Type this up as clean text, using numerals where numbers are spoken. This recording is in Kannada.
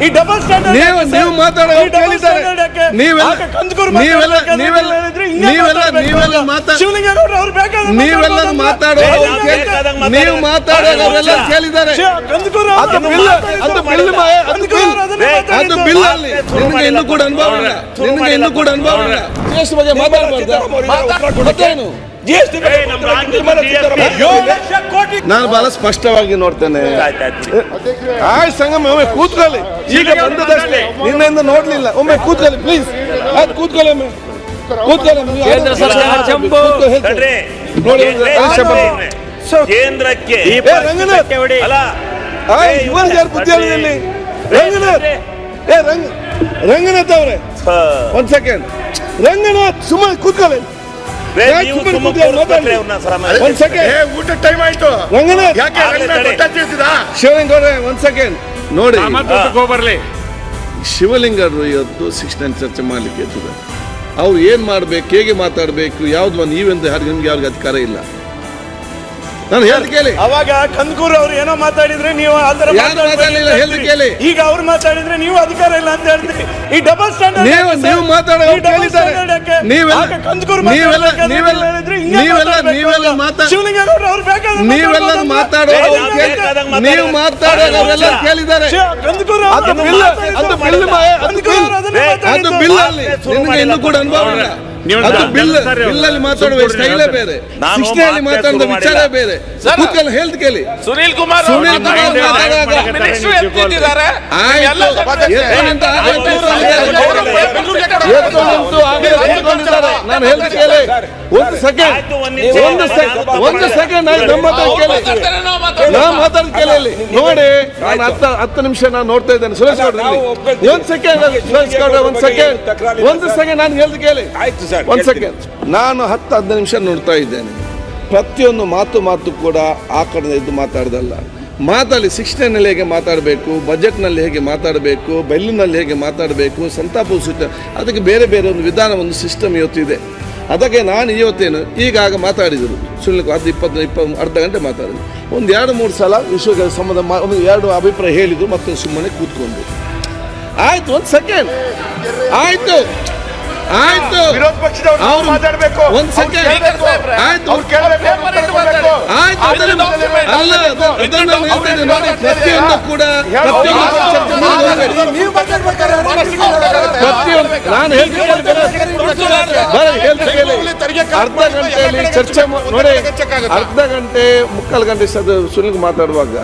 ಈ ಡಬಲ್ ಸ್ಟ್ಯಾಂಡರ್ಡ್ ನೀವು ಮಾತಾಡೋದು ಕೇಳಿದ್ದಾರೆ. ನೀವೆಲ್ಲ ಶಿವಲಿಂಗೇಗೌಡರು ಅವ್ರು ಬೇಕಾದ್ರೆ ನೀವೆಲ್ಲರೂ ಮಾತಾಡೋದು ನೀವು ಮಾತಾಡೋರೆಲ್ಲ ಕೇಳಿದ್ದಾರೆ. ಅದು ಬಿಲ್ ಅಲ್ಲಿ ನಿನಗೆ ಇನ್ನೂ ಕೂಡ ಅನುಭವ ಇಲ್ಲ. ನಿನಗೆ ಇನ್ನೂ ಕೂಡ ಅನುಭವ ಇಲ್ಲ. ಜಿಎಸ್ಟಿ ಬಗ್ಗೆ ಮಾತಾಡಬಾರ್ದು. ನಾನು ಬಹಳ ಸ್ಪಷ್ಟವಾಗಿ ನೋಡ್ತೇನೆ. ಆಯ್ತು ಸಂಗಮ, ಒಮ್ಮೆ ಕೂತ್ಕೊಳ್ಳಿ. ಈಗ ಬಂದದಷ್ಟೇ, ನಿನ್ನೆಯಿಂದ ನೋಡ್ಲಿಲ್ಲ. ಒಮ್ಮೆ ಕೂತ್ಕೊಳ್ಳಿ ಪ್ಲೀಸ್. ಆಯ್ತು ಕೂತ್ಕೊಳ್ಳಿ, ಒಮ್ಮೆ ಕೂತ್ಕೊಳ್ಳಿ. ಕೇಂದ್ರಕ್ಕೆ ರಂಗನಾಥ್ ಬುದ್ಧಿಯಲ್ಲಿ ರಂಗನಾಥ್ ಅವರೇ ಒಂದ್ ಸೆಕೆಂಡ್. ರಂಗನಾಥ್ ಸುಮ್ಮನೆ ಕೂತ್ಕೊಳ್ಳಿ. ಊಟ ಟೈಮ್ ಆಯ್ತು. ರಂಗನಾಥ್ ಶಿವಲಿಂಗವ್ರೆ ಒಂದ್ ಸೆಕೆಂಡ್ ನೋಡಿ. ಶಿವಲಿಂಗರು ಇವತ್ತು 69 ಚರ್ಚೆ ಮಾಡ್ಲಿಕ್ಕೆ ಎತ್ತಿದ್ದಾರೆ. ಅವ್ರು ಏನ್ ಮಾಡ್ಬೇಕು, ಹೇಗೆ ಮಾತಾಡ್ಬೇಕು, ಯಾವ್ದು ನೀವೆಂದು ನಿಮ್ಗೆ ಯಾವ್ದು ಅಧಿಕಾರ ಇಲ್ಲ. ನಾನು ಹೇಳ್ದು ಕೇಳಿ. ಅವಾಗ ಕಂದಕೂರು ಅವ್ರು ಏನೋ ಮಾತಾಡಿದ್ರೆ ನೀವು ಕೇಳಿ. ಈಗ ಅವ್ರು ಮಾತಾಡಿದ್ರೆ ನೀವು ಅಧಿಕಾರ ಇಲ್ಲ ಅಂತ ಹೇಳ್ತೀರಿ. ಈ ಡಬಲ್ ಸ್ಟ್ಯಾಂಡರ್ಡ್ ನೀವು ಮಾತಾಡೋದು ಕೇಳಿದ್ದಾರೆ. ಶಿವಲಿಂಗೇಗೌಡರು ಅವ್ರು ಬೇಕಾದ್ರೆ ನೀವೆಲ್ಲ ಮಾತಾಡೋದು ನೀವು ಮಾತಾಡೋರೆಲ್ಲ ಕೇಳಿದ್ದಾರೆ. ಅದು ಬಿಲ್ ಅಲ್ಲಿ ನಿನಗೆ ಇನ್ನೂ ಕೂಡ ಅನುಭವ ಇಲ್ಲ. ಅದು ಬಿಲ್ ಅಲ್ಲಿ ಮಾತಾಡುವ ಸ್ಟೈಲೇ ಬೇರೆ, ಶಿಕ್ಷೆಯಲ್ಲಿ ಮಾತಾಡುವ ವಿಚಾರ ಬೇರೆ. ಕೂತ್ಕೊಳ್ಳಿ, ಹೇಳ್ದು ಕೇಳಿ. ಸುನೀಲ್ ಕುಮಾರ್ ಮಾತಾಡುವಾಗ ನಾನು ಹೇಳ್ದು ಕೇಳಿ. ಒಂದು ಸೆಕೆಂಡ್ ನಾ ಮಾತಾಡ್ ಕೇಳಿ. ನೋಡಿ, ನಾನು 10 ನಿಮಿಷ ನಾನು ನೋಡ್ತಾ ಇದ್ದೇನೆ. ಸುರೇಶ್ ಗೌಡ್ರೆ ಒಂದ್ ಸೆಕೆಂಡ್. ಸುರೇಶ್ ಗೌಡ್ರೆ ಒಂದು ಸೆಕೆಂಡ್ ನಾನು ಹೇಳ್ದು ಕೇಳಿ. ಒಂದ್ ಸೆಕೆಂಡ್. ನಾನು 10-15 ನಿಮಿಷ ನೋಡ್ತಾ ಇದ್ದೇನೆ. ಪ್ರತಿಯೊಂದು ಮಾತು ಕೂಡ ಆ ಕಡೆ ಇದ್ದು ಮಾತಾಡ್ದಲ್ಲ. ಮಾತಾಡಿ 69 ಹೇಗೆ ಮಾತಾಡಬೇಕು, ಬಜೆಟ್ನಲ್ಲಿ ಹೇಗೆ ಮಾತಾಡಬೇಕು, ಬೆಲ್ಲಿನಲ್ಲಿ ಹೇಗೆ ಮಾತಾಡಬೇಕು, ಸಂತಾಪ ಸೂಚನೆ, ಅದಕ್ಕೆ ಬೇರೆ ಬೇರೆ ಒಂದು ವಿಧಾನ, ಒಂದು ಸಿಸ್ಟಮ್ ಇವತ್ತಿದೆ. ಅದಕ್ಕೆ ನಾನು ಇವತ್ತೇನು ಈಗಾಗ ಮಾತಾಡಿದರು ಸುಳ್ಳು 20 ಅರ್ಧ ಗಂಟೆ ಮಾತಾಡಿದ್ರು. ಒಂದು 2-3 ಸಲ ವಿಶ್ವಗಳ ಸಂಬಂಧ ಒಂದು 2 ಅಭಿಪ್ರಾಯ ಹೇಳಿದ್ರು, ಮತ್ತೆ ಸುಮ್ಮನೆ ಕೂತ್ಕೊಂಡು. ಆಯ್ತು, ಒಂದು ಸೆಕೆಂಡ್ ಆಯ್ತು. ವಿರೋಧ ಪಕ್ಷದವರು ಮಾತಾಡಬೇಕು. ಒಂದು ಸೆಕೆಂಡ್ ಆಯ್ತು. ಪ್ರತಿಯೊಂದು ಕೂಡ ನಾನು ಅರ್ಧ ಗಂಟೆಯಲ್ಲಿ ಚರ್ಚೆ ನೋಡಿ. ಅರ್ಧ ಗಂಟೆ 3/4 ಗಂಟೆ ಸುನಿಲ್ ಮಾತಾಡುವಾಗ